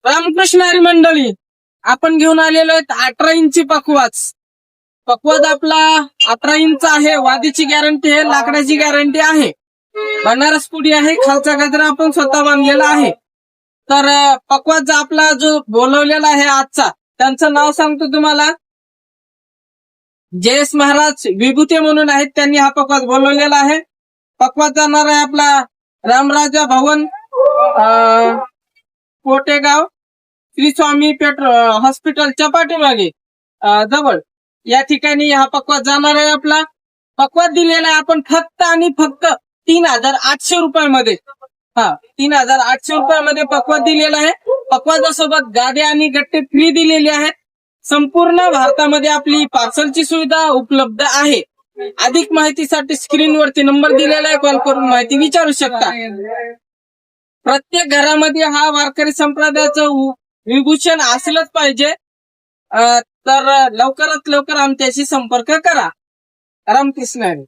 रामकृष्ण हरी मंडळी, आपण घेऊन आलेलो आहेत 18 इंची पकवाज आपला 18 इंच आहे. वादीची गॅरंटी आहे, लाकडाची गॅरंटी आहे, बनारस पुडी आहे, खालचा गजरा आपण स्वतः बांधलेला आहे. तर पकवाज आपला जो बोलवलेला आहे आजचा, त्यांचं नाव सांगतो तुम्हाला. जयेश महाराज विभूते म्हणून आहेत, त्यांनी हा पकवाज बोलवलेला आहे. पकवाज जाणार आहे आपला रामराजा भवन, कोटेगाव, श्री स्वामी हॉस्पिटलच्या पाठीमागे जवळ या ठिकाणी हा पकवाज जाणार आहे. आपला पकवाज दिलेला आहे आपण फक्त आणि फक्त 3800 रुपयामध्ये. 3800 रुपयामध्ये पकवाज दिलेला आहे. पकवाजासोबत गाद्या आणि गट्टे फ्री दिलेले आहेत. संपूर्ण भारतामध्ये आपली पार्सलची सुविधा उपलब्ध आहे. अधिक माहितीसाठी स्क्रीनवरती नंबर दिलेला आहे, कॉल करून माहिती विचारू शकता. प्रत्येक घरामध्ये हा वारकरी संप्रदायाचं विभूषण असलंच पाहिजे. तर लवकरात लवकर आमच्याशी संपर्क करा. रामकृष्ण हरी.